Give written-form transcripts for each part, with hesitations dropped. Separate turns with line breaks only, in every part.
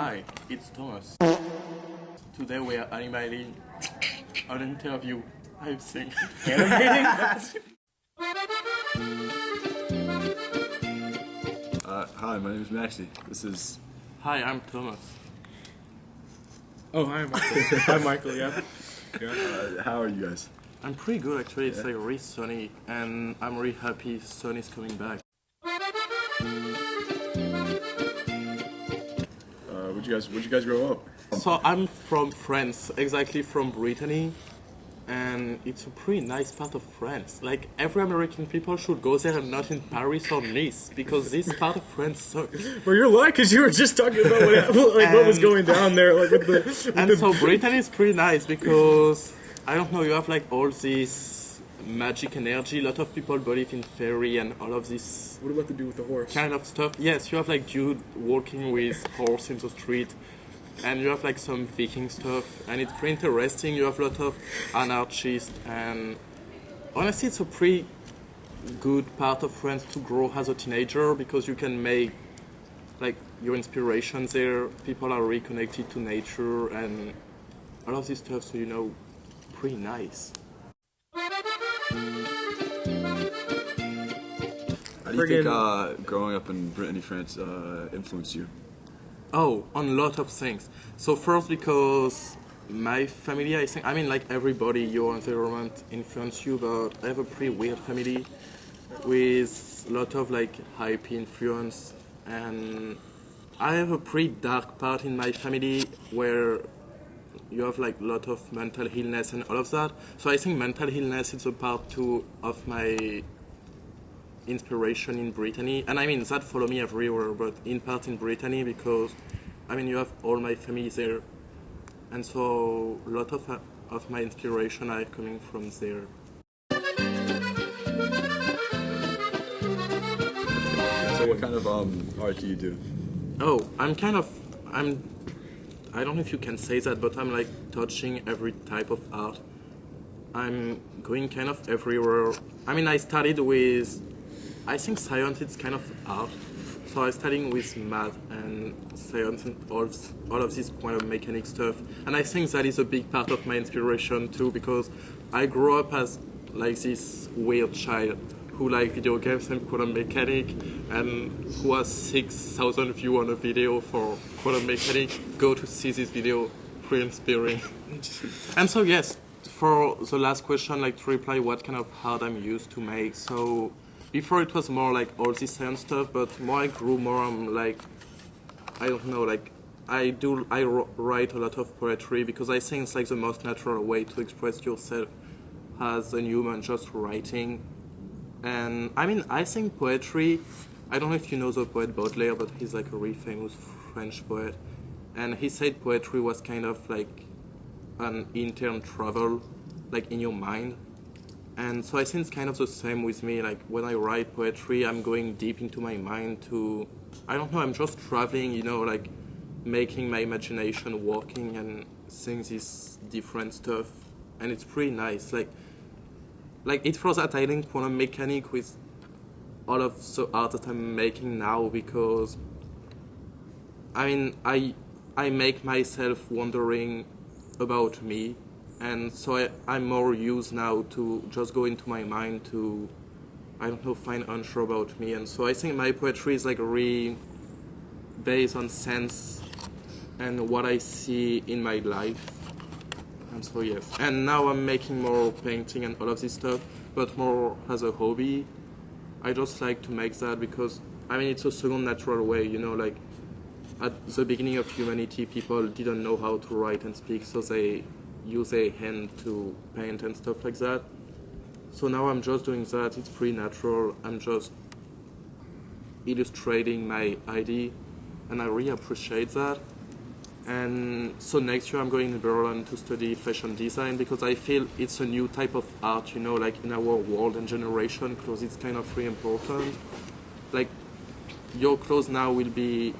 Hi, it's Thomas. Today we are animating an interview. I think.
Animating?
Hi, my name is Maxie. This is...
Hi, I'm Thomas.
Oh, hi, Michael. Hi, Michael, yeah.
how are you guys?
I'm pretty good actually. It's like really sunny, and I'm really happy sun is coming back.
Where'd you guys grow up?
So I'm from France, exactly from Brittany, and it's a pretty nice part of France. Like every American people should go there and not in Paris or Nice because this part of France sucks.
Well, you're lying because you were just talking about what was going down there, like with the.
And so Brittany is pretty nice because I don't know, you have like all this magic energy. A lot of people believe in fairy and all of this
What about to do with the horse?
kind of stuff. Yes, you have like dude walking with horse in the street, and you have like some Viking stuff, and it's pretty interesting. You have a lot of anarchists, and honestly, it's a pretty good part of France to grow as a teenager because you can make like your inspirations there. People are reconnected to nature and all of this stuff, so you know, pretty nice.
How do you think growing up in Brittany, France, influenced you?
Oh, on a lot of things. So first because my family, I mean like everybody, your environment influence you, but I have a pretty weird family with a lot of like hype influence, and I have a pretty dark part in my family where you have like a lot of mental illness and all of that. So I think mental illness is a part too of my inspiration in Brittany, and I mean that follow me everywhere, but in part in Brittany because I mean you have all my family there, and so a lot of my inspiration are coming from there.
So what kind of art do you do?
Oh, I don't know if you can say that, but I'm like touching every type of art. I'm going kind of everywhere. I mean, I started with, I think science is kind of art. So I studied with math and science and all of this quantum mechanic stuff. And I think that is a big part of my inspiration too, because I grew up as like this weird child who like video games and quantum mechanic, and who has 6,000 views on a video for quantum mechanic. Go to see this video, pretty inspiring. And so yes, for the last question, like to reply what kind of art I'm used to make. So before it was more like all this science stuff, but more I grew more, I'm like, I don't know, like I write a lot of poetry because I think it's like the most natural way to express yourself as a human, just writing. And I mean, I think poetry, I don't know if you know the poet Baudelaire, but he's like a really famous French poet. And he said poetry was kind of like an intern travel, like in your mind. And so I think it's kind of the same with me. Like when I write poetry, I'm going deep into my mind to, I don't know, I'm just traveling, you know, like making my imagination working and seeing this different stuff. And it's pretty nice. Like it was that I link quantum mechanic with all of the art that I'm making now because I mean I make myself wondering about me, and so I'm more used now to just go into my mind to, I don't know, find answer about me. And so I think my poetry is like really based on sense and what I see in my life. And so yes, and now I'm making more painting and all of this stuff, but more as a hobby. I just like to make that because I mean it's a second natural way, you know, like at the beginning of humanity people didn't know how to write and speak, so they use a hand to paint and stuff like that. So now I'm just doing that, it's pretty natural, I'm just illustrating my idea, and I really appreciate that. And so next year I'm going to Berlin to study fashion design because I feel it's a new type of art, you know, like in our world and generation, clothes it's kind of really important. Like your clothes now will be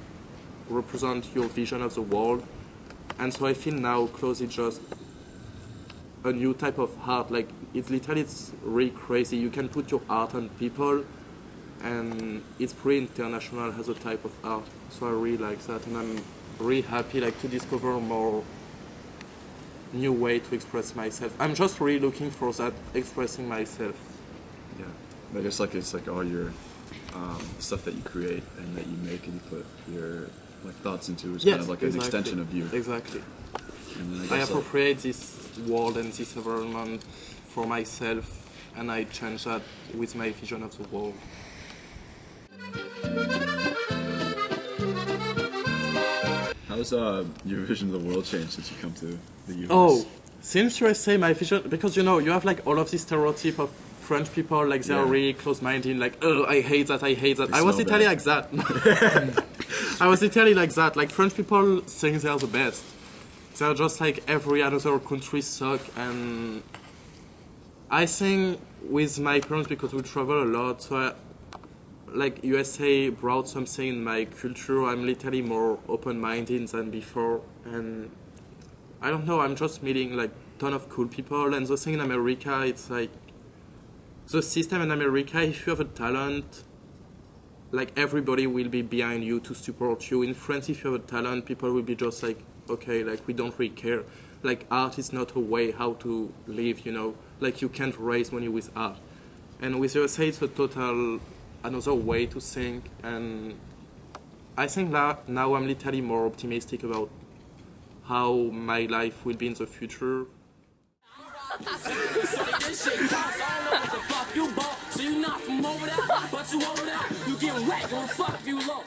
represent your vision of the world, and so I feel now clothes is just a new type of art. Like it's really crazy. You can put your art on people, and it's pretty international as a type of art. So I really like that, and I'm really happy like to discover more new way to express myself. I'm just really looking for that expressing myself.
Yeah, but it's like all your stuff that you create and that you make and you put your like thoughts into is kind of like an extension of you.
Exactly.
And then
I
guess,
appropriate this world and this environment for myself, and I change that with my vision of the world.
how's your vision of the world changed since you come to the US?
Oh, since USA, my vision, because you know, you have like all of this stereotype of French people, like they're really close-minded, like, oh, I hate that. I was literally like that. I was literally like that. Like, French people think they're the best. They're just like every other country suck, and I think with my parents, because we travel a lot, so like USA brought something in my culture. I'm literally more open-minded than before, and I don't know, I'm just meeting like ton of cool people. And the thing in America, it's like the system in America, if you have a talent, like everybody will be behind you to support you. In France, if you have a talent, people will be just like, okay, like we don't really care. Like art is not a way how to live, you know. Like you can't raise money with art. And with USA, it's a total another way to think. And I think that now I'm literally more optimistic about how my life will be in the future.
So you not from over there, but you over there. You getting whacked, gonna fuck you low.